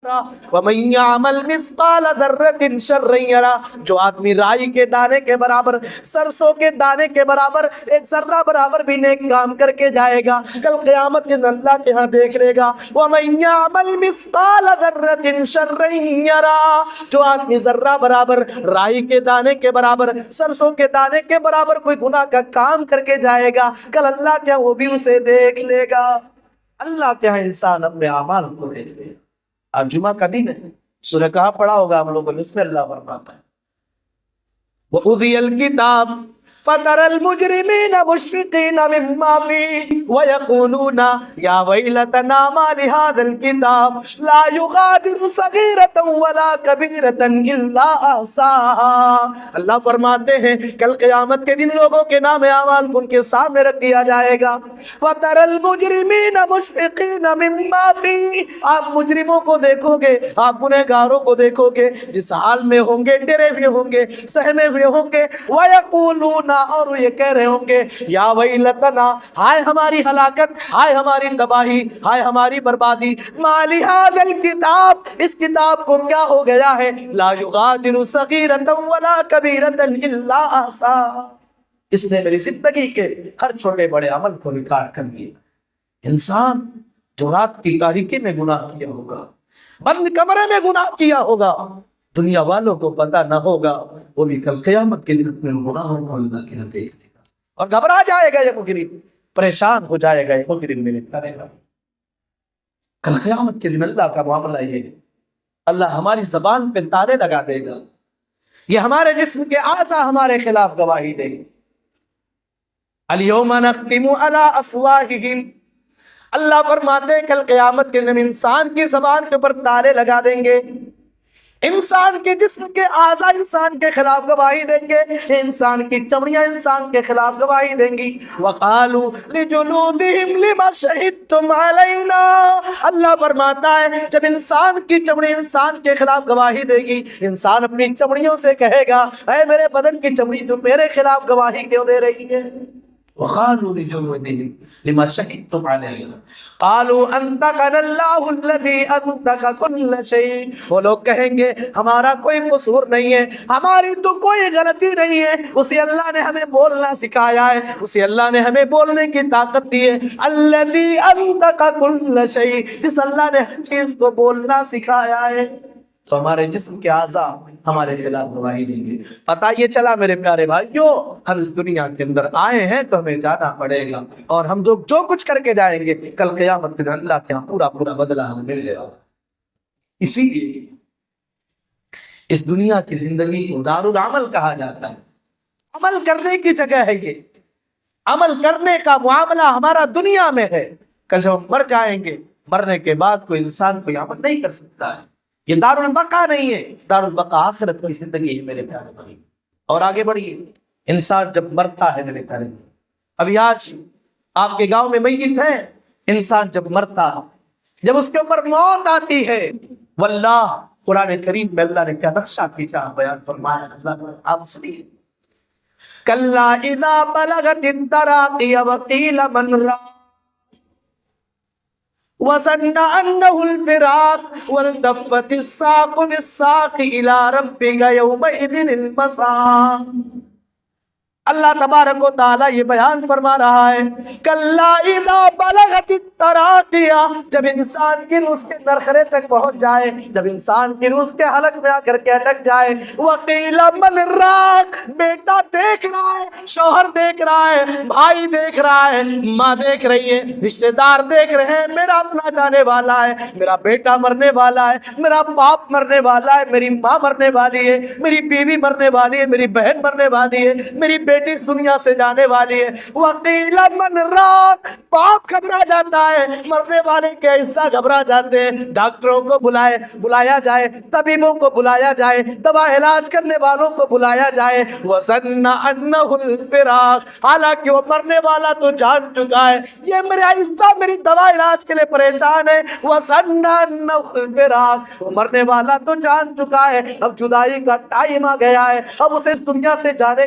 وَمَن يَعْمَلْ مِثْقَالَ ذَرَّةٍ شَرًّا يَرَهُ، جو آدمی رائی کے دانے کے برابر، سرسوں کے دانے کے برابر، ایک ذرہ برابر بھی نیک کام کر کے جائے گا، کل قیامت کے دن اللہ کے ہاں دیکھ لے گا۔ وَمَن يَعْمَلْ مِثْقَالَ ذَرَّةٍ شَرًّا يَرَهُ، جو آدمی ذرہ برابر، رائی کے دانے کے برابر، سرسوں کے دانے کے برابر کوئی گناہ کا کام کر کے جائے گا، کل اللہ کے ہاں وہ بھی اسے دیکھ لے گا۔ اللہ کے ہاں انسان اپنے اعمال کو دیکھ لے گا۔ آج جمعہ کا دن ہے، سورہ کہاں پڑھا ہوگا ہم لوگوں نے؟ اس میں اللہ فرماتا ہے وَأُوذِيَ الْكِتَابَ فَتَرَى الْمُجْرِمِينَ مُشْفِقِينَ مِمَّا فِيهِ وَيَقُولُونَ يَا وَيْلَتَنَا مَا لِهَذَا الْكِتَابِ لَا يُغَادِرُ صَغِيرَةً وَلَا كَبِيرَةً إِلَّا أَحْصَاهَا۔ اللہ فرماتے ہیں کل قیامت کے دن لوگوں کے نام اعمال ان کے سامنے رکھ دیا جائے گا۔ فَتَرَى الْمُجْرِمِينَ مُشْفِقِينَ مِمَّا فِيهِ، آپ مجرموں کو دیکھو گے، آپ گنہگاروں کو دیکھو گے، جس حال میں ہوں گے، ڈرے ہوئے ہوں گے، سہمے ہوئے ہوں گے۔ وَيَقُولُونَ، اور وہ یہ کہہ رہے ہوں گے، یا ویلتنا، ہائے ہماری ہلاکت، ہائے ہماری تباہی، ہائے ہماری بربادی، ما لہذا الکتاب، اس کتاب کو کیا ہو گیا ہے، لا یغادر صغیرۃ ولا کبیرۃ الا احصاها، اس نے میری زندگی کے ہر چھوٹے بڑے عمل کو ریکارڈ کر لیا۔ انسان جو رات کی تاریکی میں گناہ کیا ہوگا، بند کمرے میں گناہ کیا ہوگا، دنیا والوں کو پتہ نہ ہوگا، وہ بھی کل قیامت کے دن اپنے گناہوں کو اللہ کے ہاں دیکھ لے گا اور گھبرا جائے گا، یہ مجرم پریشان ہو جائے گا، یہ مجرم میرے کرے گا۔ کل قیامت کے دن اللہ کا معاملہ یہ ہے، اللہ ہماری زبان پہ تارے لگا دے گا، یہ ہمارے جسم کے اعضاء ہمارے خلاف گواہی دیں گے۔ الیوم نختم علی افواہہم، اللہ فرماتے ہیں کل قیامت کے دن انسان کی زبان کے اوپر تالے لگا دیں گے، انسان کے جسم کے اعضاء انسان کے خلاف گواہی دیں گے، انسان کی چمڑیاں انسان کے خلاف گواہی دیں گی۔ وقالوا لجلودہم لم شہدتم علینا، اللہ فرماتا ہے جب انسان کی چمڑی انسان کے خلاف گواہی دے گی، انسان اپنی چمڑیوں سے کہے گا، اے میرے بدن کی چمڑی تو میرے خلاف گواہی کیوں دے رہی ہے؟ وقالوا لجلودہم لم شہدتم علینا قالوا انطقنا اللہ الذی انطق کل شیء، وہ لوگ کہیں گے ہمارا کوئی قصور نہیں ہے، ہماری تو کوئی غلطی نہیں ہے، اسی اللہ نے ہمیں بولنا سکھایا ہے، اسی اللہ نے ہمیں بولنے کی طاقت دی ہے، الذی انطق کل شیء، جس اللہ نے ہر چیز کو بولنا سکھایا ہے، تو ہمارے جسم کے اعضاء ہمارے خلاف گواہی دیں گے۔ پتہ یہ چلا میرے پیارے بھائیو، ہم اس دنیا کے اندر آئے ہیں تو ہمیں جانا پڑے گا، اور ہم جو کچھ کر کے جائیں گے کل قیامت کے دن اللہ کے ہاں پورا پورا بدلہ ہمیں مل جائے گا۔ اسی لیے اس دنیا کی زندگی کو دار العمل کہا جاتا ہے، عمل کرنے کی جگہ ہے، یہ عمل کرنے کا معاملہ ہمارا دنیا میں ہے، کل جب ہم مر جائیں گے، مرنے کے بعد کوئی انسان کوئی عمل نہیں کر سکتا ہے، یہ دار البقا نہیں ہے، دار البقا آخرت کی زندگی ہے میرے پیارے بھائی۔ اور آگے بڑھیے، انسان جب مرتا ہے میرے پیارے بھائی، ابھی آج آپ کے گاؤں میں میت ہے، انسان جب مرتا ہے، جب اس کے اوپر موت آتی ہے، واللہ قرآن کریم میں اللہ نے کیا نقشہ کھینچا بیان فرمایا، اللہ نے آپ سنیے، کلا اذا بلغت التراقی وقیل من راق وَظَنَّ أَنَّهُ الْفِرَاقُ وَالْتَفَّتِ السَّاقُ بِالسَّاقِ إِلَىٰ رَبِّكَ يَوْمَئِذٍ الْمَسَاقُ۔ اللہ تبارک و تعالیٰ یہ بیان فرما رہا ہے، کَلَّا إِذَا بَلَغَتِ التَّرَاقِیَ، جب انسان کی روح اس کے نرخرے تک پہنچ جائے، جب انسان کی روح اس کے حلق میں آ کر کے اٹک جائے، وَقِيلَ مَنْ رَاقٍ، بیٹا دیکھ رہا ہے، شوہر دیکھ رہا ہے، بھائی دیکھ رہا ہے، ماں دیکھ رہی ہے، رشتہ دار دیکھ رہے ہیں، میرا اپنا جانے والا ہے، میرا بیٹا مرنے والا ہے، میرا باپ مرنے والا ہے، میری ماں مرنے والی ہے، میری بیوی مرنے والی ہے، میری بہن مرنے والی ہے، میری بیٹی اس دنیا سے جانے والی ہے۔ وَقِيلَ مَنْ رَاقٍ، باپ گھبرا جاتا ہے، مرنے والے کے حصہ گھبرا جاتے ہیں، ڈاکٹروں کو بلایا جائے، طبیبوں کو بلایا جائے، دوا علاج کرنے والوں کو بلایا جائے، وَظَنَّ أَنَّهُ الْفِرَاقُ، حالانکہ وہ مرنے والا تو جان چکا ہے، یہ میرے آہستہ میری دوا علاج کے لیے پریشان ہے، وَظَنَّ أَنَّهُ الْفِرَاقُ، وہ مرنے والا تو جان چکا ہے، اب جدائی کا ٹائم آ گیا ہے، اب اسے اس دنیا سے جانے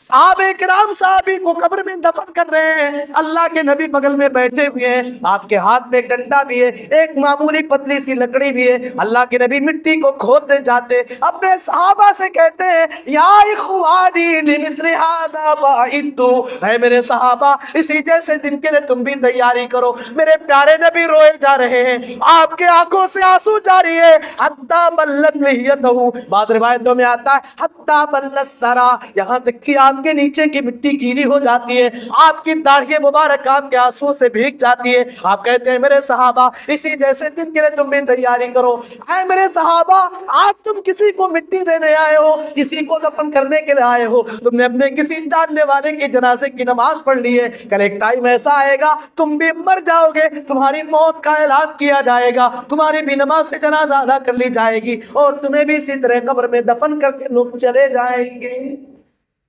صحابہ کرام صحابی کو قبر میں دفن کر رہے ہیں، اللہ کے نبی بغل میں بیٹھے ہوئے ہیں، آپ کے ہاتھ میں ایک ڈنڈا بھی ہے، ایک معمولی پتلی سی لکڑی بھی ہے۔ اللہ کے نبی مٹی کو کھودتے جاتے اپنے صحابہ سے کہتے ہیں یا اخوانی لمثل ھذا فاعدوا، اے میرے صحابہ اسی جیسے دن کے لیے تم بھی تیاری کرو۔ میرے پیارے نبی روئے جا رہے ہیں، آپ کے آنکھوں سے آنسو جاری ہے، حتی بلت لحیتہ، بعض روایتوں میں آتا ہے حتی بلت سرا، یہاں تک کہ آپ کے نیچے کی مٹی گیلی ہو جاتی ہے، آپ کی داڑھی مبارک آپ کے آنسو سے بھیگ جاتی ہے۔ آپ کہتے ہیں میرے صحابہ اسی جیسے دن کے لیے تم بھی تیاری کرو۔ اے میرے صحابہ آج تم کسی کو مٹی دینے آئے ہو، کسی کو دفن کرنے کے لیے آئے ہو، تم نے اپنے کسی جاننے والے کے جنازے کی نماز پڑھ لی ہے، کل ایک ٹائم ایسا آئے گا تم بھی مر جاؤ گے، تمہاری موت کا اعلان کیا جائے گا، تمہاری بھی نماز جنازہ ادا کر لی جائے گی اور تمہیں بھی اسی طرح قبر میں دفن کر کے لوگ چلے جائیں گے۔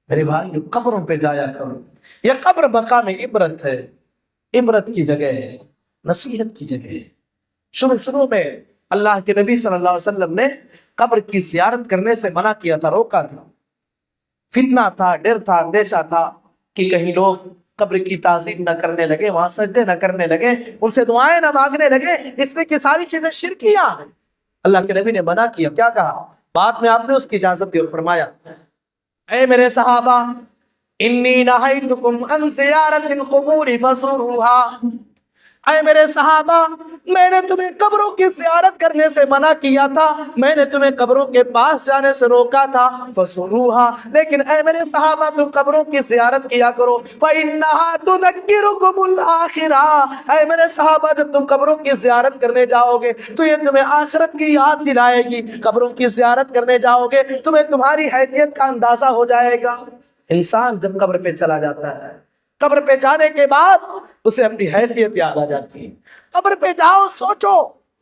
میرے بھائی قبروں پہ جایا کرو، یہ قبر مقام عبرت ہے، عبرت کی جگہ ہے، نصیحت کی جگہ ہے۔ شروع میں اللہ کے نبی صلی اللہ علیہ وسلم نے قبر کی زیارت کرنے سے منع کیا تھا، روکا تھا، فتنہ تھا، ڈر تھا، اندیشہ تھا کہ کہیں لوگ قبر کی تعظیم نہ کرنے لگے، وہاں سجدے نہ کرنے لگے، ان سے دعائیں نہ مانگنے لگے، اس لیے کہ ساری چیزیں شرکیہ ہیں۔ اللہ کے نبی نے منع کیا، کیا کہا؟ بعد میں آپ نے اس کی اجازت دی اور فرمایا اے میرے صحابہ انی نہیتکم عن زیارت القبور فزوروہا، اے میرے صحابہ میں نے تمہیں قبروں کی زیارت کرنے سے منع کیا تھا، میں نے تمہیں قبروں کے پاس جانے سے روکا تھا، فزوروہا، لیکن اے میرے صحابہ تم قبروں کی زیارت کیا کرو، فإنہا تذکرکم الآخرہ، اے میرے صحابہ جب تم قبروں کی زیارت کرنے جاؤ گے تو یہ تمہیں آخرت کی یاد دلائے گی، قبروں کی زیارت کرنے جاؤ گے تمہیں تمہاری حیثیت کا اندازہ ہو جائے گا۔ انسان جب قبر پہ چلا جاتا ہے، قبر پہ جانے کے بعد اسے اپنی حیثیت یاد آ جاتی ہے۔ قبر پہ جاؤ، سوچو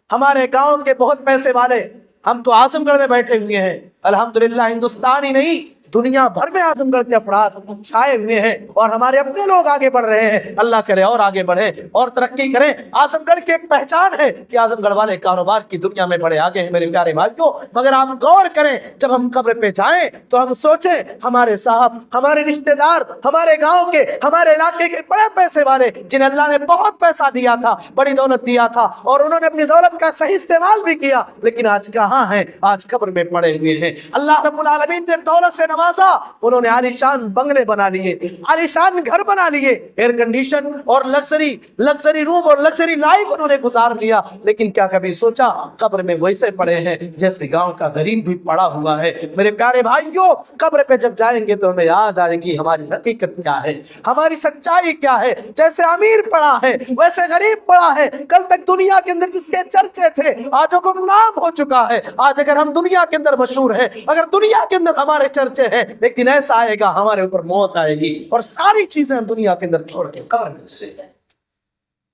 ہمارے گاؤں کے بہت پیسے والے، ہم تو اعظم گڑھ میں بیٹھے ہوئے ہیں، الحمدللہ ہندوستان ہی نہیں دنیا بھر میں اعظم گڑھ کے افراد چھائے ہوئے ہیں اور ہمارے اپنے لوگ آگے بڑھ رہے ہیں، اللہ کرے اور آگے بڑھے اور ترقی کریں۔ اعظم گڑھ کی ایک پہچان ہے کہ اعظم گڑھ والے کاروبار کی دنیا میں بڑے آگے ہیں میرے پیارے بھائیوں، مگر آپ غور کریں جب ہم قبر پہ جائیں تو ہم سوچیں ہمارے صاحب، ہمارے رشتہ دار، ہمارے گاؤں کے، ہمارے علاقے کے بڑے پیسے والے جنہیں اللہ نے بہت پیسہ دیا تھا، بڑی دولت دیا تھا اور انہوں نے اپنی دولت کا صحیح استعمال بھی کیا، لیکن آج کہاں ہیں؟ آج قبر میں پڑے ہوئے ہیں۔ اللہ رب العالمین نے دولت سے نوازا، انہوں نے عالیشان بنگلے بنا لیے، عالیشان گھر بنا لیے، ایئر کنڈیشن اور لگزری روم اور لگزری لائف انہوں نے گزار لیا، لیکن کیا کبھی سوچا قبر میں ویسے پڑے ہیں جیسے گاؤں کا غریب بھی پڑا ہوا ہے۔ میرے پیارے بھائیوں قبر پہ جب جائیں گے تو ہمیں یاد آئے گی ہماری حقیقت کیا ہے، ہماری سچائی کیا ہے۔ جیسے امیر پڑا ہے ویسے غریب پڑا ہے، کل تک دنیا کے اندر جس کے چرچے تھے آج وہ گمنام ہو چکا ہے۔ آج اگر ہم دنیا کے اندر مشہور ہیں، اگر دنیا کے اندر ہمارے چرچے ہیں، لیکن ایسا آئے گا ہمارے اوپر موت آئے گی اور ساری چیزیں ہم دنیا کے اندر چھوڑ کے قبر میں چلے جائیں۔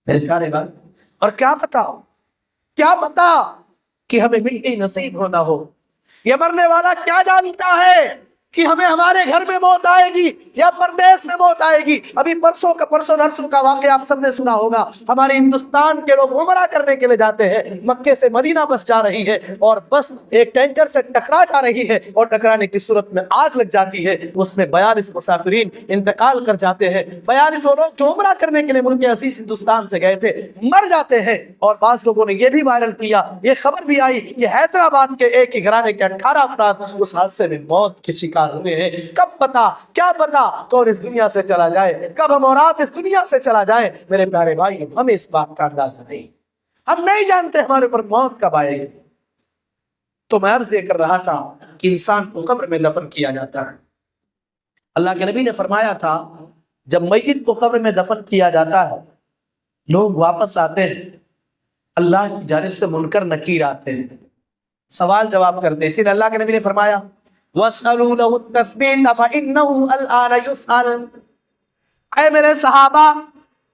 میرے پیارے بھائی اور کیا پتا کہ ہمیں مٹی نصیب ہونا ہو، یہ مرنے والا کیا جانتا ہے کہ ہمیں ہمارے گھر میں موت آئے گی یا پردیس میں موت آئے گی۔ ابھی پرسوں نرسوں کا واقعہ آپ سب نے سنا ہوگا، ہمارے ہندوستان کے لوگ عمرہ کرنے کے لیے جاتے ہیں، مکے سے مدینہ بس جا رہی ہے اور بس ایک ٹینکر سے ٹکرا جا رہی ہے اور ٹکرانے کی صورت میں آگ لگ جاتی ہے، اس میں 42 مسافرین انتقال کر جاتے ہیں۔ 42 لوگ جو عمرہ کرنے کے لیے ملک عزیز ہندوستان سے گئے تھے مر جاتے ہیں، اور بعض لوگوں نے یہ بھی وائرل کیا، یہ خبر بھی آئی کہ حیدرآباد کے ایک ہی گھرانے کے 18 افراد اس حادثے میں موت کے شکار ہوئے ہیں۔ کب پتا، کیا پتا کون اس دنیا سے چلا جائے، کب ہم اور آپ اس دنیا سے چلا جائیں۔ میرے پیارے بھائی ہمیں اس بات کا اندازہ نہیں، ہم نہیں جانتے ہمارے اوپر موت کب آئے گی۔ تو میں عرض یہ کر رہا تھا کہ انسان کو قبر میں دفن کیا جاتا ہے۔ اللہ کے نبی نے فرمایا تھا جب میت کو قبر میں دفن کیا جاتا ہے لوگ واپس آتے ہیں، اللہ کی جانب سے منکر نکیر آتے ہیں، سوال جواب کرتے ہیں، اسی لیے اللہ کے نبی نے فرمایا وَاسْأَلُوا لَهُ التَّثْبِيتَ فَإِنَّهُ الْآنَ يُسْأَلُ، اے میرے صحابہ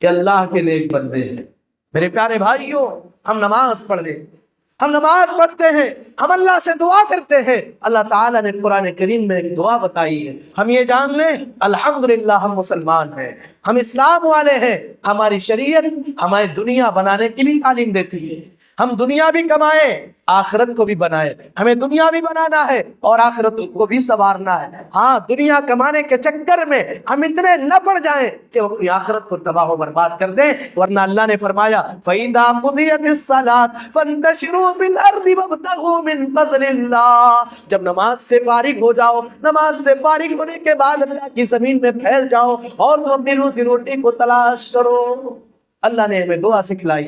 کہ اللہ کے نیک بندے ہیں۔ میرے پیارے بھائیوں، ہم نماز پڑھتے ہیں، ہم نماز پڑھتے ہیں، ہم اللہ سے دعا کرتے ہیں۔ اللہ تعالیٰ نے قرآن کریم میں ایک دعا بتائی ہے، ہم یہ جان لیں الحمدللہ ہم مسلمان ہیں، ہم اسلام والے ہیں۔ ہماری شریعت ہماری دنیا بنانے کی بھی تعلیم دیتی ہے، ہم دنیا بھی کمائیں آخرت کو بھی بنائیں، ہمیں دنیا بھی بنانا ہے اور آخرت کو بھی سنوارنا ہے۔ ہاں، دنیا کمانے کے چکر میں ہم اتنے نہ پڑ جائیں کہ وہ اپنی آخرت کو تباہ و برباد کر دیں، ورنہ اللہ نے فرمایا فَإِذَا قُضِيَتِ الصَّلَاةُ فَانتَشِرُوا فِي الْأَرْضِ وَابْتَغُوا مِن فَضْلِ اللَّهِ، جب نماز سے فارغ ہو جاؤ، نماز سے فارغ ہونے کے بعد اللہ کی زمین میں پھیل جاؤ اور تم اپنی روزی روٹی کو تلاش کرو۔ اللہ نے ہمیں دعا سکھلائی،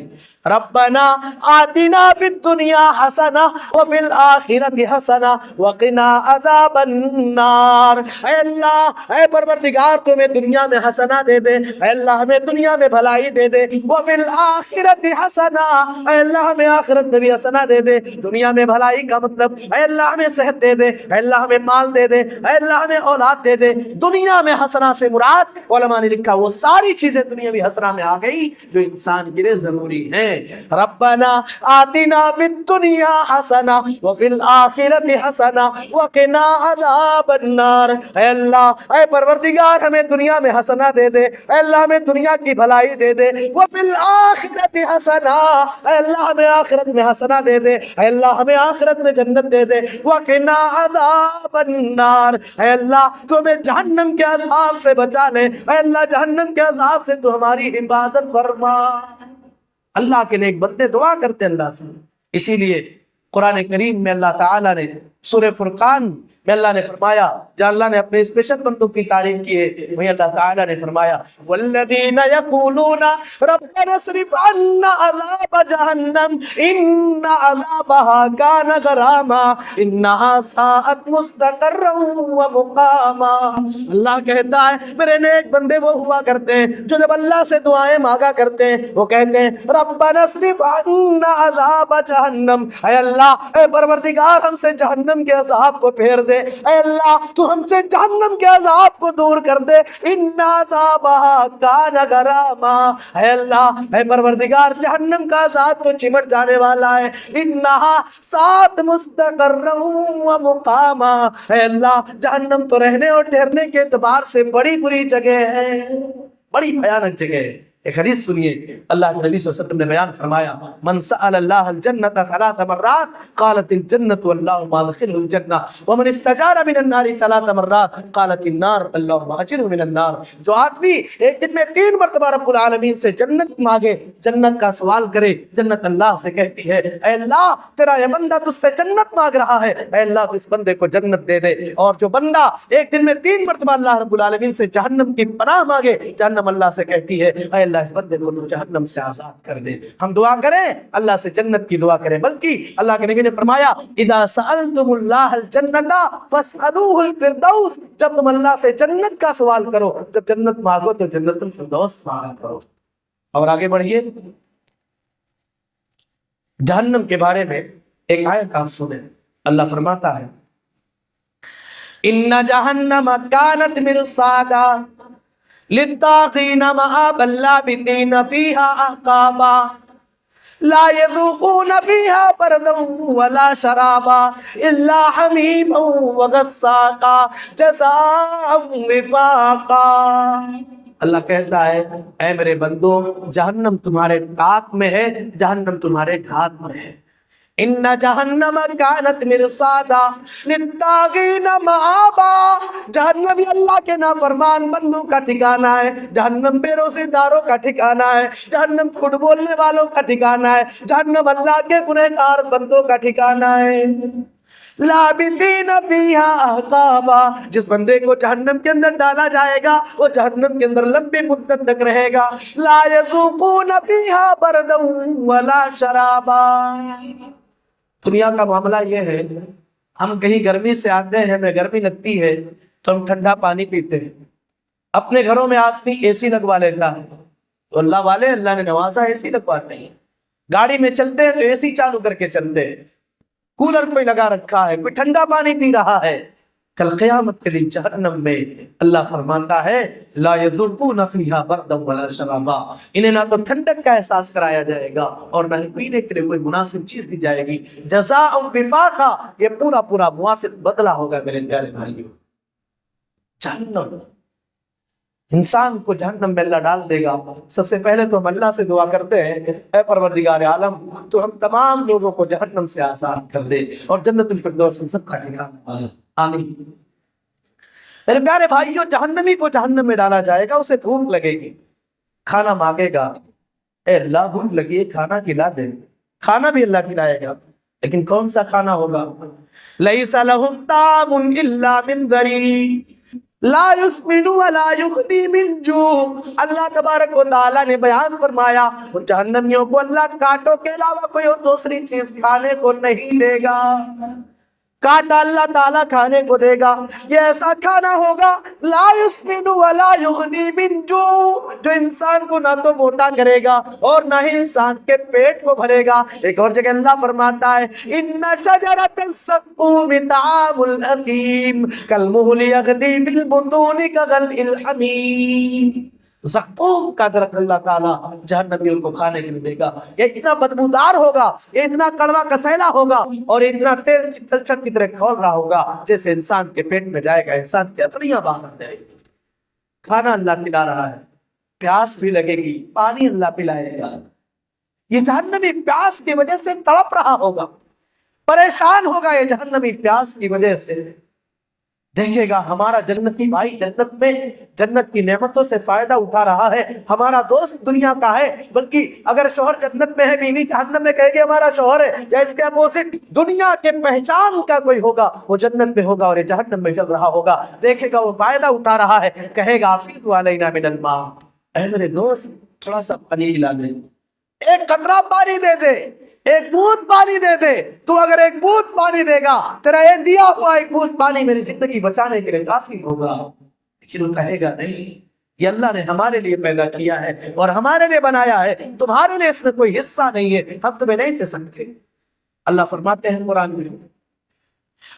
ربنا آتنا فی الدنیا حسنہ وفی الآخرۃ حسنہ وقنا عذاب النار۔ اے اللہ، اے پروردگار، تو ہمیں دنیا میں حسنہ دے دے، اے اللہ ہمیں دنیا میں بھلائی دے دے، وفی الآخرۃ حسنہ، اے اللہ ہمیں آخرت میں بھی حسنہ دے دے۔ دنیا میں بھلائی کا مطلب اے اللہ ہمیں صحت دے دے، اے اللہ ہمیں مال دے دے، اے اللہ ہمیں اولاد دے دے۔ دنیا میں حسنہ سے مراد علماء نے لکھا وہ ساری چیزیں دنیاوی حسنہ میں آ گئی جو انسان کے لیے ضروری ہے۔ ربنا آتنا فی الدنیا حسنہ وفی الآخرۃ حسنہ وقنا عذاب النار۔ اے اللہ، اے پروردگار، ہمیں دنیا میں حسنہ دے دے، اے اللہ ہمیں دنیا کی بھلائی دے دے، وفی الآخرۃ حسنہ، اے اللہ ہمیں آخرت میں حسنہ دے دے، اے اللہ ہمیں آخرت میں جنت دے دے، وقنا عذاب النار، اے اللہ تو ہمیں جہنم کے عذاب سے بچا لے، اے اللہ جہنم کے عذاب سے تو ہماری حفاظت فرما۔ اللہ کے نیک بندے دعا کرتے اللہ سے۔ اسی لیے قرآن کریم میں اللہ تعالیٰ نے سورہ فرقان میں اللہ نے فرمایا، جہاں اللہ نے اپنے اسپیشل بندوں کی تعریف کی ہے، وہیں اللہ تعالیٰ نے فرمایا والذین یقولون ربنا اصرف عنا عذاب جہنم ان عذابها کان غراما انها ساءت مستقرا ومقاما۔ اللہ کہتا ہے میرے نیک بندے وہ ہوا کرتے ہیں جو جب اللہ سے دعائیں مانگا کرتے ہیں وہ کہتے ہیں ربنا اصرف عنا عذاب جہنم، اے اللہ، اے پروردگار ہم سے جہنم کے عذاب کو پھیر دے، اے اللہ تو ہم سے جہنم کے عذاب کو دور کر دے، ان عذابها کان غراما، اے اللہ، اے پروردگار جہنم کا عذاب تو چمٹ جانے والا ہے، انها سات مستقرا ومقاما، اے اللہ جہنم تو رہنے اور ٹھہرنے کے اعتبار سے بڑی بری جگہ ہے، بڑی بھیانک جگہ ہے۔ ایک حدیث سنیے، اللہ کے نبی صلی اللہ علیہ وسلم نے بیان فرمایا من سأل اللہ الجنت 3 مرات قالت الجنت اللہم ادخلہ الجنہ ومن استجار من النار 3 مرات قالت النار اللہم اجرہ من النار۔ جو آدمی ایک دن میں 3 مرتبہ رب العالمین سے جنت مانگے، جنت کا سوال کرے، جنت اللہ سے کہتی ہے اے اللہ تیرا یہ بندہ تجھ سے جنت مانگ رہا ہے، اے اللہ تو اس بندے کو جنت دے دے۔ اور جو بندہ ایک دن میں 3 مرتبہ اللہ رب العالمین سے جہنم کی پناہ مانگے، جہنم اللہ سے کہتی ہے اے اللہ اس بندے کو تو جہنم سے آزاد کر دے۔ ہم دعا کریں اللہ سے جنت کی دعا کریں، بلکہ اللہ کے نبی نے فرمایا اذا سألتم اللہ الجنت فاسألوه الفردوس، جب تم اللہ سے جنت کا سوال کرو، جب جنت مانگو تو جنت الفردوس مانگا کرو۔ اور آگے بڑھیے، جہنم کے بارے میں ایک آیت آپ سنیں، اللہ فرماتا ہے ان جہنم کانت مرصادا للطاغین مآبا لابثین فیہا احقابا لا يذوقون فيها بردا ولا شرابا الا حمیما وغساقا جزاء وفاقا۔ اللہ کہتا ہے اے میرے بندو، جہنم تمہارے طاق میں ہے، جہنم تمہارے گھات میں ہے۔ ان جہنم کانت مرصادا للطاغین مآبا، جہنم اللہ کے نافرمان بندوں کا ٹھکانہ ہے، جہنم بے روزے داروں کا ٹھکانہ ہے، جہنم جھوٹ بولنے والوں کا ٹھکانہ ہے، جہنم اللہ کے گنہگار بندوں کا ٹھکانہ ہے۔ لابثین فیہا احقابا، جس بندے کو جہنم کے اندر ڈالا جائے گا وہ جہنم کے اندر لمبی مدت تک رہے گا۔ لا یذوقون فیہا بردا ولا شرابا۔ دنیا کا معاملہ یہ ہے، ہم کہیں گرمی سے آتے ہیں، ہمیں گرمی لگتی ہے تو ہم ٹھنڈا پانی پیتے ہیں۔ اپنے گھروں میں آدمی اے سی لگوا لیتا ہے، تو اللہ والے اللہ نے نوازا اے سی لگواتے ہیں۔ گاڑی میں چلتے ہیں تو اے سی چالو کر کے چلتے ہیں، کولر کوئی لگا رکھا ہے، کوئی ٹھنڈا پانی پی رہا ہے۔ کل قیامت کے دن جہنم میں اللہ فرماتا ہے لا یذوقون فیہا بردا ولا شرابا، انہیں نہ تو ٹھنڈک کا احساس کرایا جائے گا اور نہ ہی پینے کے لیے کوئی مناسب چیز دی جائے گی۔ جزاء وفاقا، یہ پورا پورا موافق بدلہ ہوگا میرے پیارے بھائیوں۔ جہنم، انسان کو جہنم میں اللہ ڈال دے گا، سب سے پہلے تو ہم اللہ سے دعا کرتے ہیں اے پروردگار عالم تو ہم تمام لوگوں کو جہنم سے آزاد کر دے اور جنت الفردوس ہم سب کا ٹھکانہ، آمین۔ میرے پیارے بھائیوں، جہنمی کو جہنم میں ڈالا جائے گا، اسے بھوک لگے گی، کھانا مانگے گا، اے اللہ بھوک لگی ہے کھانا کھلا دے، کھانا بھی اللہ کھلائے گا، لیکن کون سا کھانا ہوگا؟ لیس لہم طعام الا من ضریع لا یسمن ولا یغنی من جوع۔ اللہ تبارک و تعالیٰ نے بیان فرمایا ان جہنمیوں کو اللہ کانٹوں کے علاوہ کوئی اور دوسری چیز کھانے کو نہیں دے گا، کانٹا اللہ تعالیٰ کھانے کو دے گا، یہ ایسا کھانا ہوگا لا یسمن ولا یغنی من جوع، جو انسان کو نہ تو موٹا کرے گا اور نہ ہی انسان کے پیٹ کو بھرے گا۔ ایک اور جگہ اللہ فرماتا ہے ان شجرۃ الزقوم طعام الاثیم کالمہل یغلی فی البطون کغلی الحمیم۔ زقوم کا درخت اللہ تعالیٰ جہنمیوں کو کھانے کے لیے دے گا، یہ اتنا بدبودار ہوگا، یہ اتنا کڑوا کسیلا ہوگا اور اتنا تیل تلچھٹ کی طرح کھول رہا ہوگا جیسے انسان کے پیٹ میں جائے گا، انسان کی اتنیاں باہر آ جائے گی۔ کھانا اللہ کھلا رہا ہے، پیاس بھی لگے گی، پانی اللہ پلائے گا، یہ جہنمی پیاس کی وجہ سے تڑپ رہا ہوگا، پریشان ہوگا یہ جہنمی پیاس کی وجہ سے۔ دیکھے گا ہمارا جنتی بھائی جنت میں جنت کی نعمتوں سے فائدہ اٹھا رہا ہے، ہمارا دوست دنیا کا ہے، بلکہ اگر شوہر جنت میں ہے بیوی جہنم میں کہے گی ہمارا شوہر ہے، یا اس کے اپوزٹ دنیا کے پہچان کا کوئی ہوگا وہ جنت میں ہوگا اور یہ جہنم میں چل رہا ہوگا، دیکھے گا وہ فائدہ اٹھا رہا ہے، کہے گا افیضوا علینا من الماء، اے میرے دوست تھوڑا سا پانی پلا دے، ایک قطرہ پانی دے دے، ایک بوند پانی دے دے، تو اگر ایک بوند پانی دے گا تیرا یہ دیا ہوا ایک بوند پانی میری زندگی بچانے کے لیے کافی ہوگا، لیکن وہ کہے گا نہیں، یہ اللہ نے ہمارے لیے پیدا کیا ہے اور ہمارے لیے بنایا ہے، تمہارے لیے اس میں کوئی حصہ نہیں ہے، ہم تمہیں نہیں دے سکتے۔ اللہ فرماتے ہیں قرآن میں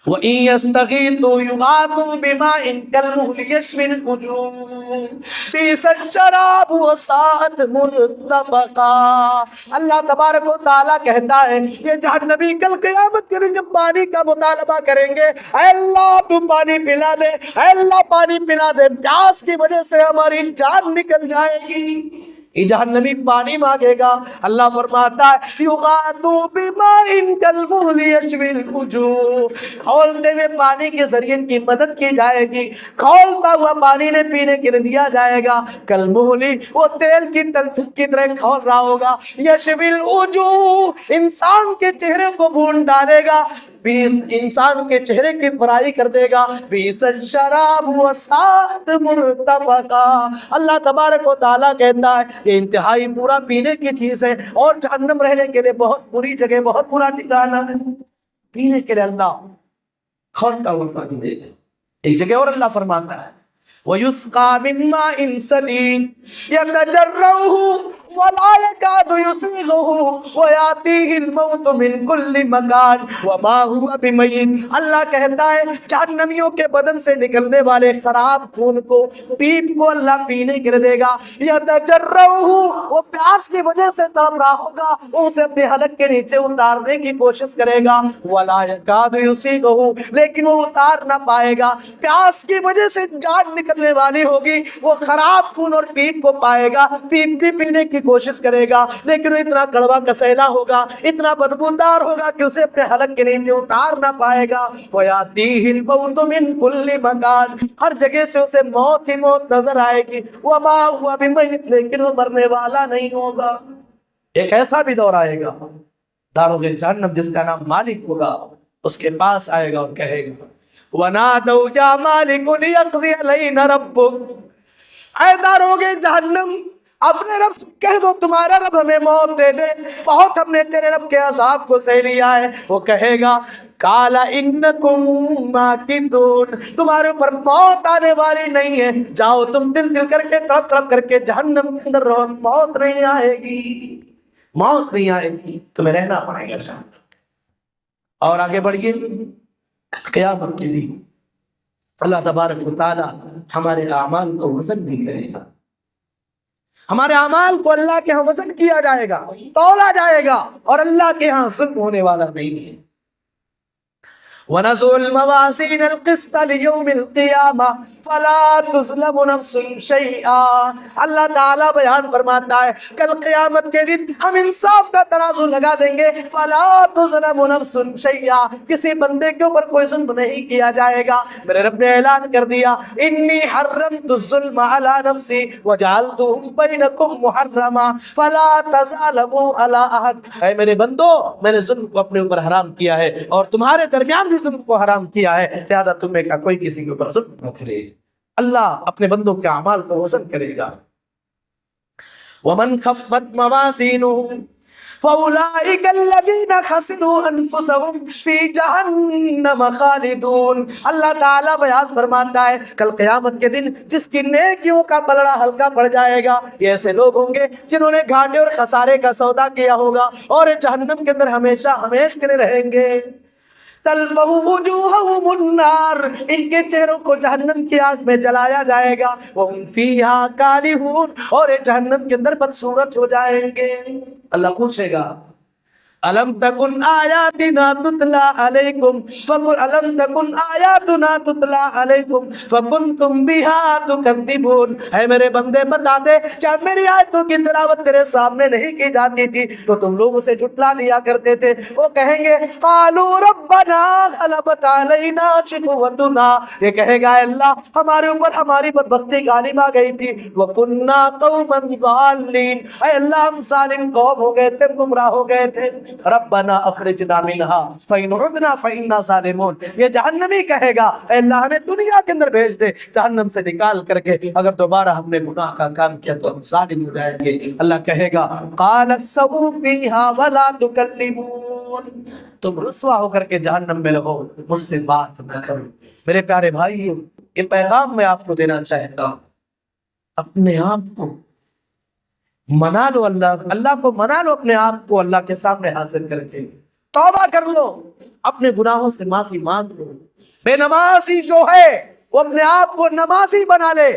وَإِن يَسْتَغِيثُوا يُغَاثُوا بِمَاءٍ كَالْمُهْلِ يَشْوِي الْوُجُوهَ بِئْسَ الشَّرَابُ وَسَاءَتْ مُرْتَفَقًا۔ اللہ تبارک و تعالیٰ کہتا ہے یہ جہنمی کل قیامت کے دن جب پانی کا مطالبہ کریں گے، اے اللہ تو پانی پلا دے، اے اللہ پانی پلا دے، پیاس کی وجہ سے ہماری جان نکل جائے گی، یہ جہنمی پانی مانگے گا، اللہ فرماتا ہے یغاثوا بماء کالمہل یشوی الوجوہ، کھولتے ہوئے پانی کے ذریعے ان کی مدد کی جائے گی، کھولتا ہوا پانی نے پینے کے لیے دیا جائے گا، کالمہل وہ تیل کی تلچھٹ کی طرح کھول رہا ہوگا، یشوی الوجوہ انسان کے چہرے کو بھون ڈالے گا، انسان کے چہرے کی فرائی کر دے گا، بئس الشراب وساءت مرتفقا۔ اللہ تبارک و تعالیٰ کہتا ہے یہ انتہائی برا پینے کی چیز ہے اور جہنم رہنے کے لیے بہت بری جگہ، بہت برا ٹھکانہ ہے۔ پینے کے لیے اللہ کھولتا ہوا پانی دے گا۔ ایک جگہ اور اللہ فرماتا ہے وَيُسْقَى مِن مَّاءٍ صَدِيدٍ يَتَجَرَّعُهُ وَلَا يَكَادُ يُسِيغُهُ وَيَأْتِيهِ الْمَوْتُ مِن كُلِّ مَكَانٍ وَمَا هُوَ بِمَيِّتٍ۔ اللہ کہتا ہے جہنمیوں کے بدن سے نکلنے والے خراب خون کو، پیپ کو اللہ پینے کے لیے دے گا، يَتَجَرَّعُهُ وہ پیاس کی وجہ سے تڑپ رہا ہوگا، وہ اسے اپنے حلق کے نیچے اتارنے کی کوشش کرے گا، وَلَا يَكَادُ يُسِيغُهُ لیکن وہ اتار نہ پائے گا، پیاس کی وجہ سے جان نکلنے والی ہوگی، وہ خراب خون اور پیپ کو پائے گا، پیپ بھی پینے کی کوشش کرے گا لیکن وہ اتنا کڑوا کسیلا ہوگا، اتنا بدبودار ہوگا کہ اسے اپنے حلق کے نیچے اتار نہ پائے گا، وَيَأْتِيهِ الْمَوْتُ مِن كُلِّ مَكَانٍ ہر جگہ سے اسے موت ہی موت نظر آئے گی، وَمَا هُوَ بِمَيِّتٍ لیکن وہ مرنے والا نہیں ہوگا۔ ایک ایسا بھی دور آئے گا داروغ جہنم جس کا نام مالک ہوگا، اس کے پاس آئے گا اور کہے گا وَنَادَوْا يَا مَالِكُ لِيَقْضِيَ عَلَيْنَا رَبُّكَ، اے داروغ جہنم اپنے رب سے کہہ دو تمہارا رب ہمیں موت دے دے، بہت ہم نے تیرے رب کے عذاب کو سہ لیا ہے۔ وہ کہے گا قَالَ إِنَّكُمْ مَاكِثُونَ تمہارے اوپر موت آنے والی نہیں ہے، جاؤ تم دل دل کر کے تڑپ تڑپ کر کے جہنم کے اندر رہو، موت نہیں آئے گی، موت نہیں آئے گی، تمہیں رہنا پڑے گا۔ اور آگے بڑھئے قیامت کے دن اللہ تبارک و تعالی ہمارے اعمال کو وزن بھی کرے گا، ہمارے اعمال کو اللہ کے ہاں وزن کیا جائے گا، تولا جائے گا، اور اللہ کے ہاں ظلم ہونے والا نہیں ہے۔ وَنَزُعُ الْمَوَازِينَ الْقِسْطَ لِيَوْمِ الْقِيَامَةِ فَلَا تُظْلَمُ نَفْسٌ شَيْئًا۔ اللہ تعالیٰ بیان فرماتا ہے کل قیامت کے دن ہم انصاف کا ترازو لگا دیں گے، فَلَا تُظْلَمُ نَفْسٌ شَيْئًا، کسی بندے کے اوپر کوئی ظلم نہیں کیا جائے گا۔ میرے رب نے اعلان کر دیا انی حرمت الظلم علی نفسی وجعلته بینکم محرما فلا تظالموا علی احد۔ اے میرے بندو، میں نے ظلم کو اپنے اوپر حرام کیا ہے اور تمہارے درمیان بھی ظلم کو حرام کیا ہے، لہذا تمہیں کا کوئی کسی کے اوپر ظلم نہ کرے۔ اللہ اپنے بندوں کے اعمال کو وزن کرے گا۔ ومن خفت موازینہ فَأُولَئِكَ الَّذِينَ خَسِرُوا أَنفُسَهُمْ فِي جَهَنَّمَ خَالِدُونَ۔ اللہ تعالیٰ بیان فرماتا ہے کل قیامت کے دن جس کی نیکیوں کا پلڑا ہلکا پڑ جائے گا، یہ ایسے لوگ ہوں گے جنہوں نے گھاٹے اور خسارے کا سودا کیا ہوگا اور جہنم کے اندر ہمیشہ ہمیشہ کے لیے رہیں گے۔ تلفح وجوہہم النار، ان کے چہروں کو جہنم کی آگ میں جلایا جائے گا، وہم فیہا کالحون، اور یہ جہنم کے اندر بدصورت ہو جائیں گے۔ اللہ پوچھے گا الم تکن آیاتنا تتلا علیکم فقل الم تکن آیاتنا تتلا علیکم فکنتم بہا تکذبون۔ اے میرے بندے بتا دے کیا میری آیتوں کی تلاوت تیرے سامنے نہیں کی جاتی تھی تو تم لوگ اسے جھٹلا لیا کرتے تھے؟ وہ کہیں گے قالوا ربنا غلبت علینا شقوتنا، یہ کہے گا اے اللہ ہمارے اوپر ہماری بدبختی غالب آ گئی تھی، وکننا قوما ضالین، اے اللہ ہم ظالم قوم ہو گئے تھے، گمراہ ہو گئے تھے۔ ربنا اخرجنا منہا فإن عدنا فإنا ظالمون، یہ جہنمی کہے گا اے اللہ ہمیں دنیا کے اندر بھیج دے جہنم سے نکال کر کے، اگر دوبارہ ہم نے گناہ کا کام کیا تو ہم ظالم ہو جائیں گے۔ اللہ کہے گا قال اخسئوا فیہا ولا تکلمون، تم رسوا ہو کر کے جہنم میں رہو، مجھ سے بات نہ کرو۔ میرے پیارے بھائیو، یہ پیغام میں آپ کو دینا چاہتا ہوں، اپنے آپ کو منا لو، اللہ کو منا لو، اپنے آپ کو اللہ کے سامنے حاضر کر کے توبہ کر لو، اپنے گناہوں سے معافی مانگ لو۔ بے نمازی جو ہے وہ اپنے آپ کو نمازی بنا لے،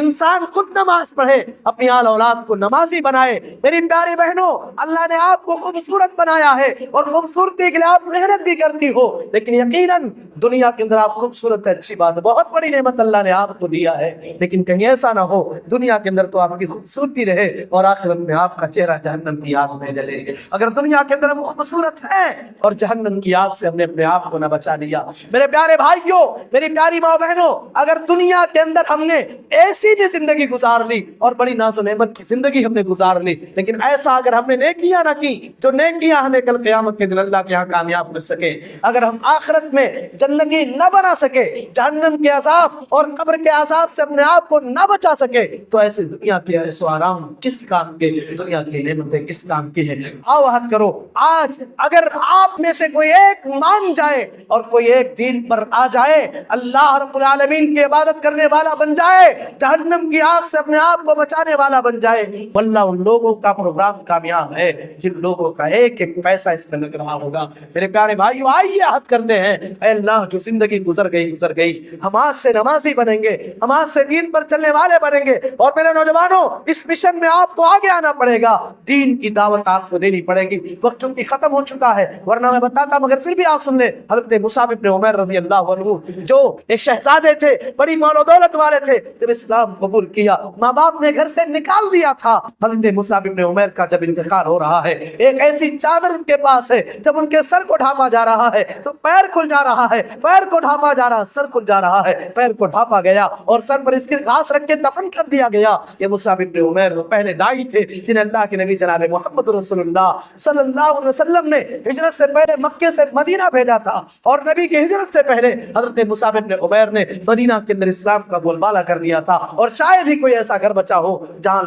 انسان خود نماز پڑھے، اپنی آل اولاد کو نمازی بنائے۔ میری پیاری بہنوں، اللہ نے آپ کو خوبصورت بنایا ہے اور خوبصورتی کے لیے آپ محنت بھی کرتی ہو، لیکن یقیناً دنیا کے اندر آپ خوبصورت ہے، اچھی بات ہے، بہت بڑی نعمت اللہ نے آپ کو دیا ہے، لیکن کہیں ایسا نہ ہو دنیا کے اندر تو آپ کی خوبصورتی رہے اور آخرت میں آپ کا چہرہ جہنم کی آگ میں جلے۔ اگر دنیا کے اندر ہم خوبصورت ہیں اور جہنم کی آگ سے ہم نے اپنے آپ کو نہ بچا لیا، میرے پیارے بھائیوں، میری پیاری ماں بہنوں، اگر دنیا کے اندر ہم نے ایسی بھی زندگی گزار لی اور بڑی ناز و نعمت کی زندگی ہم نے گزار لی، لیکن ایسا اگر ہم نے نیکیاں نہ کی جو نیکیاں ہمیں کل قیامت کے دن اللہ کے ہاں کامیاب کر سکے، اگر ہم آخرت میں جنتی نہ بنا سکے، جہنم کے عذاب اور قبر کے عذاب سے اپنے آپ کو نہ بچا سکے، تو ایسے دنیا کے ایسے آرام کس کام کے، دنیا کی نعمتیں کس کام کی ہیں؟ آؤ عہد کرو آج، اگر آپ میں سے کوئی ایک مان جائے اور کوئی ایک دین پر آ جائے، اللہ رب العالمین کی عبادت کرنے والا بن جائے، جہنم کی آگ سے اپنے آپ کو بچانے والا بن جائے، واللہ ان لوگوں کا پروگرام کامیاب ہے جن لوگوں کا ایک ایک پیسہ اس میں لگ رہا ہوگا۔ میرے پیارے بھائیو، آئیے عہد کرتے ہیں، اے اللہ جو زندگی گزر گئی، ہم آج سے نمازی بنیں گے، ہم آج سے دین پر چلنے والے بنیں گے، اور میرے نوجوانوں اس مشن میں آپ کو آگے آنا پڑے گا، دین کی دعوت آپ کو دینی پڑے گی۔ وقت چونکہ ختم ہو چکا ہے، ورنہ میں بتاتا مگر پھر بھی آپ سن لیں۔ حضرت مصعب بن عمیر رضی اللہ عنہ جو ایک شہزادے تھے، بڑی مال و دولت والے تھے، جب اسلام قبول کیا ماں باپ نے گھر سے نکال دیا تھا۔ حضرت مصعب بن عمیر کا جب انتقال ہو رہا ہے، ایک ایسی چادر ان کے پاس ہے، جب ان کے سر کو ڈھانپا جا رہا ہے تو پیر کھل جا رہا ہے، پیر کو ڈھانپا جا رہا ہے، سر کھل جا رہا ہے، پیر کو ڈھانپا گیا اور سر پر اس کی گھاس رکھ کے دفن کر دیا گیا۔ یہ مصعب بن عمیر وہ پہلے داعی تھے جنہیں اللہ کے نبی جناب محمد رسول اللہ صلی اللہ علیہ وسلم نے ہجرت سے پہلے مکے سے مدینہ بھیجا تھا، اور نبی کی ہجرت سے پہلے حضرت مصعب بن عمیر نے مدینہ کے اندر اسلام کا بول بالا کر دیا تھا، اور شاید ہی کوئی ایسا گھر بچا ہو جہاں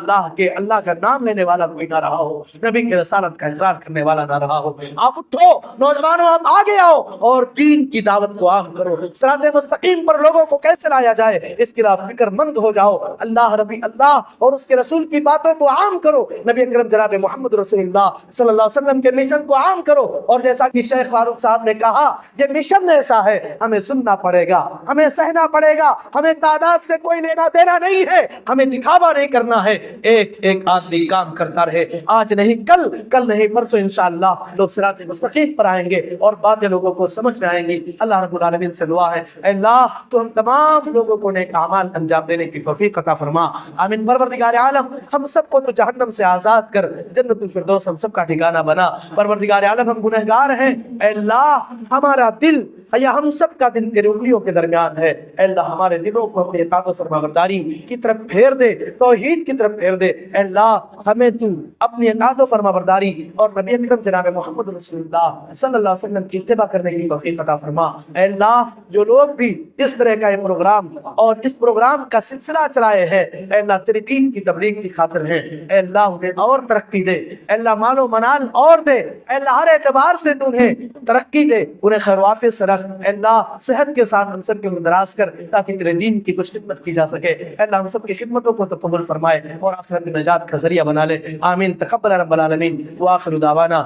اللہ کا نام لینے والا کوئی نہ رہا ہو، نبی کی رسالت کا اقرار کرنے والا نہ رہا ہو۔ آپ اٹھو نوجوانوں، آپ آگے آؤ اور دین کی دعوت کو عام کرو۔ صراط مستقیم پر لوگوں کو کیسے لایا جائے اس کی فکر مند ہو جاؤ، اللہ اور اس کے رسول کی باتوں کو عام کرو، نبی اکرم جناب محمد رسول اللہ صلی اللہ علیہ وسلم کے مشن کو عام کرو۔ اور جیسا کہ شیخ فاروق صاحب نے کہا، یہ مشن ایسا ہے ہمیں سننا پڑے گا، ہمیں سہنا کرنا پڑے گا. ہمیں تعداد سے کوئی لینا دینا نہیں ہے, ہمیں دکھاوا نہیں کرنا ہے. ایک ایک آدمی کام کرتا رہے, آج نہیں کل, کل نہیں پرسوں انشاءاللہ لوگ صراط مستقیم پر آئیں گے اور باتیں لوگوں کو سمجھ میں آئیں گی. اللہ رب العالمین سے دعا ہے اے اللہ تو ہم تمام لوگوں کو نیک اعمال انجام دینے کی توفیق عطا فرما. آمین. پروردگار عالم ہم سب کو تو جہنم سے آزاد کر, جنت الفردوس ہم سب کا ٹھکانہ بنا. پروردگار عالم ہم گنہگار ہیں, اے اللہ ہمارا دل یا ہم سب کا دل تیرے انگلیوں کے درمیان ہے. اے اللہ ہمارے دلوں کو اپنے اطاعت و فرمانبرداری کی طرف پھیر دے, توحید کی طرف پھیر دے. اے اللہ ہمیں تو اپنی اطاعت و فرمانبرداری اور نبی اکرم جناب محمد رسول اللہ صلی اللہ علیہ وسلم کی اتباع کرنے کی توفیق عطا فرما. اے اللہ جو لوگ بھی اس طرح کا یہ پروگرام اور اس پروگرام کا سلسلہ چلائے ہیں, اے اللہ تیری دین کی تبلیغ کی خاطر ہیں, اے اللہ انہیں اور ترقی دے. اے اللہ مال و منال اور دے. اے اللہ ہر اعتبار سے تو انہیں ترقی دے, انہیں خیر و عافیت سے رکھ. اے اللہ صحت کے ساتھ ہم سب کی عمر دراز کر تاکہ تیرے دین کی کچھ خدمت کی جا سکے. اے اللہ ہم سب کی خدمتوں کو قبول فرمائے اور آخرت میں نجات کا ذریعہ بنا لے. آمین. تقبل رب العالمین. وآخر دعوانا